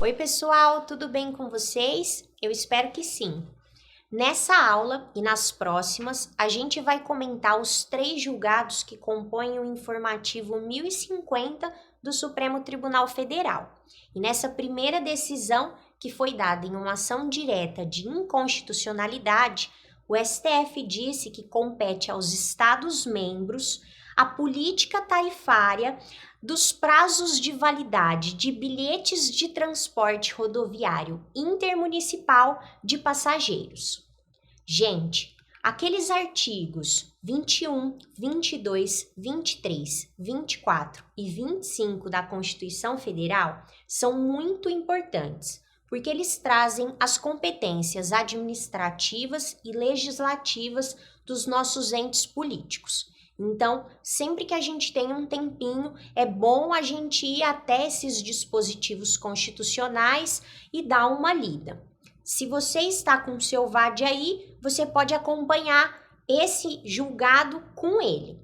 Oi, pessoal, tudo bem com vocês? Eu espero que sim. Nessa aula e nas próximas, a gente vai comentar os 3 julgados que compõem o informativo 1050 do Supremo Tribunal Federal. E nessa primeira decisão, que foi dada em uma ação direta de inconstitucionalidade, o STF disse que compete aos Estados-membros a política tarifária dos prazos de validade de bilhetes de transporte rodoviário intermunicipal de passageiros. Gente, aqueles artigos 21, 22, 23, 24 e 25 da Constituição Federal são muito importantes, porque eles trazem as competências administrativas e legislativas dos nossos entes políticos. Então, sempre que a gente tem um tempinho, é bom a gente ir até esses dispositivos constitucionais e dar uma lida. Se você está com o seu VAD aí, você pode acompanhar esse julgado com ele.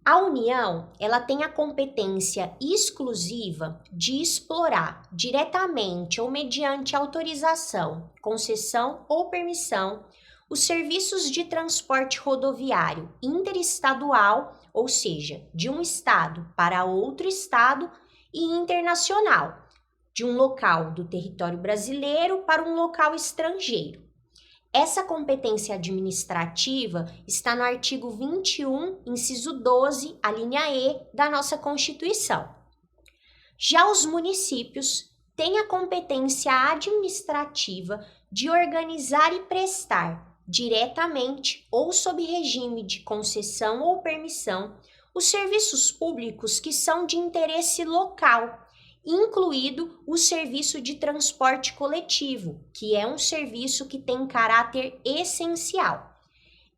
A União, ela tem a competência exclusiva de explorar diretamente ou mediante autorização, concessão ou permissão os serviços de transporte rodoviário interestadual, ou seja, de um estado para outro estado, e internacional, de um local do território brasileiro para um local estrangeiro. Essa competência administrativa está no artigo 21, inciso 12, a linha E da nossa Constituição. Já os municípios têm a competência administrativa de organizar e prestar diretamente ou sob regime de concessão ou permissão os serviços públicos que são de interesse local, incluído o serviço de transporte coletivo, que é um serviço que tem caráter essencial.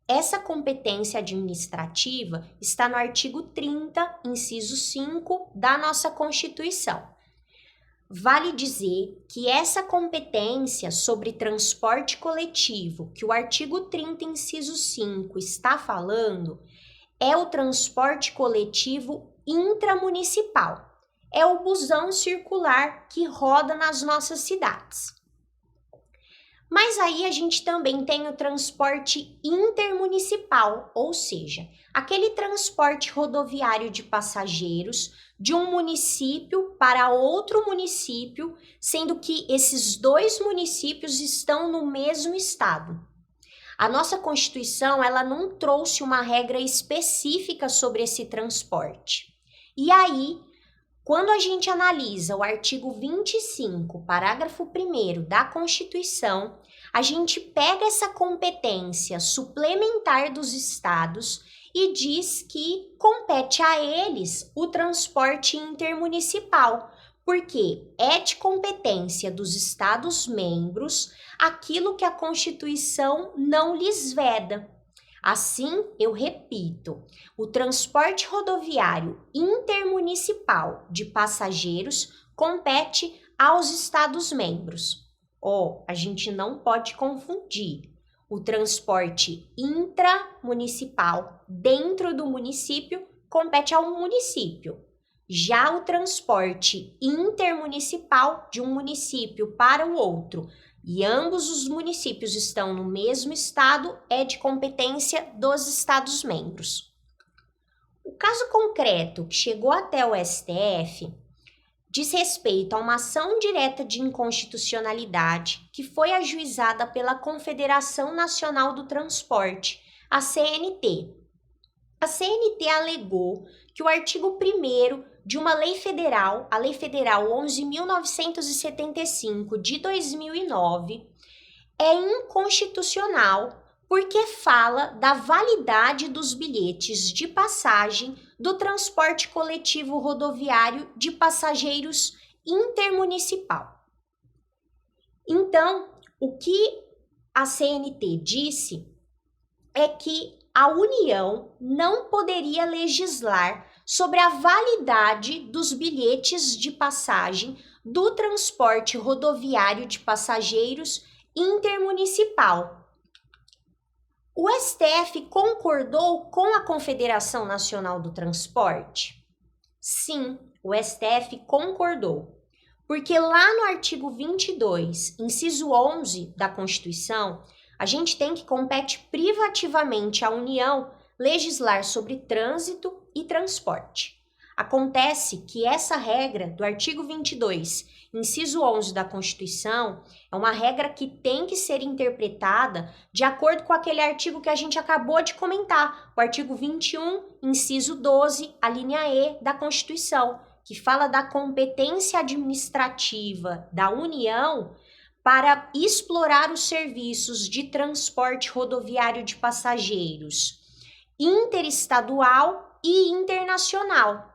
Essa competência administrativa está no artigo 30, inciso 5 da nossa Constituição. Vale dizer que essa competência sobre transporte coletivo, que o artigo 30, inciso 5 está falando, é o transporte coletivo intramunicipal. É o busão circular que roda nas nossas cidades. Mas aí a gente também tem o transporte intermunicipal, ou seja, aquele transporte rodoviário de passageiros de um município para outro município, sendo que esses 2 municípios estão no mesmo estado. A nossa Constituição, ela não trouxe uma regra específica sobre esse transporte. E aí, quando a gente analisa o artigo 25, parágrafo 1º da Constituição, a gente pega essa competência suplementar dos estados e diz que compete a eles o transporte intermunicipal, porque é de competência dos Estados-membros aquilo que a Constituição não lhes veda. Assim, eu repito, o transporte rodoviário intermunicipal de passageiros compete aos Estados-membros. A gente não pode confundir. O transporte intramunicipal dentro do município compete ao município. Já o transporte intermunicipal de um município para o outro, e ambos os municípios estão no mesmo estado, é de competência dos Estados-membros. O caso concreto que chegou até o STF diz respeito a uma ação direta de inconstitucionalidade que foi ajuizada pela Confederação Nacional do Transporte, a CNT. A CNT alegou que o artigo 1º de uma lei federal, a Lei Federal 11.975 de 2009, é inconstitucional porque fala da validade dos bilhetes de passagem do transporte coletivo rodoviário de passageiros intermunicipal. Então, o que a CNT disse é que a União não poderia legislar sobre a validade dos bilhetes de passagem do transporte rodoviário de passageiros intermunicipal. O STF concordou com a Confederação Nacional do Transporte? Sim, o STF concordou. Porque lá no artigo 22, inciso 11 da Constituição, a gente tem que compete privativamente à União legislar sobre trânsito e transporte. Acontece que essa regra do artigo 22, inciso 11 da Constituição, é uma regra que tem que ser interpretada de acordo com aquele artigo que a gente acabou de comentar, o artigo 21, inciso 12, a linha E da Constituição, que fala da competência administrativa da União para explorar os serviços de transporte rodoviário de passageiros interestadual e internacional.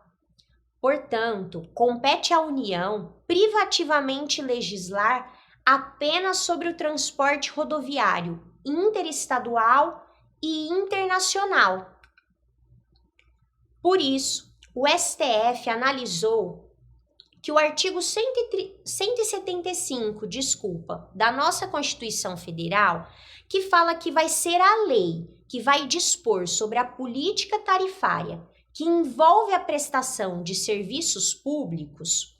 Portanto, compete à União privativamente legislar apenas sobre o transporte rodoviário interestadual e internacional. Por isso, o STF analisou que o artigo 175, da nossa Constituição Federal, que fala que vai ser a lei que vai dispor sobre a política tarifária que envolve a prestação de serviços públicos,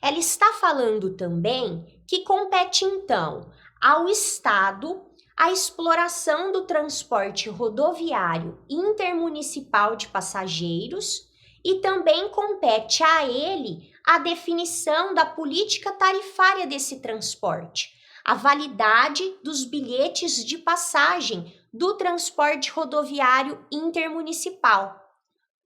ela está falando também que compete, então, ao Estado a exploração do transporte rodoviário intermunicipal de passageiros e também compete a ele a definição da política tarifária desse transporte, a validade dos bilhetes de passagem do transporte rodoviário intermunicipal.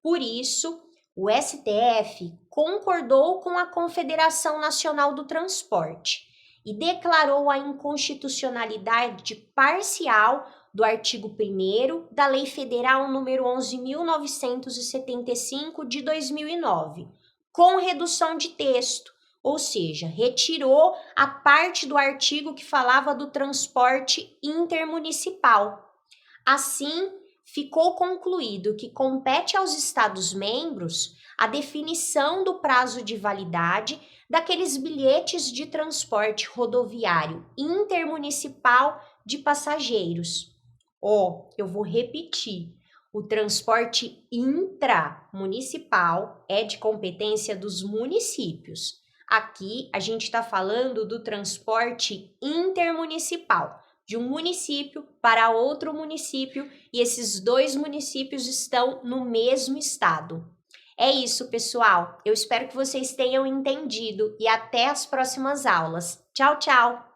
Por isso, o STF concordou com a Confederação Nacional do Transporte e declarou a inconstitucionalidade parcial do artigo 1º da Lei Federal nº 11.975 de 2009, com redução de texto, ou seja, retirou a parte do artigo que falava do transporte intermunicipal. Assim, ficou concluído que compete aos Estados-membros a definição do prazo de validade daqueles bilhetes de transporte rodoviário intermunicipal de passageiros. Eu vou repetir. O transporte intramunicipal é de competência dos municípios. Aqui a gente está falando do transporte intermunicipal, de um município para outro município, e esses dois municípios estão no mesmo estado. É isso, pessoal. Eu espero que vocês tenham entendido e até as próximas aulas. Tchau, tchau!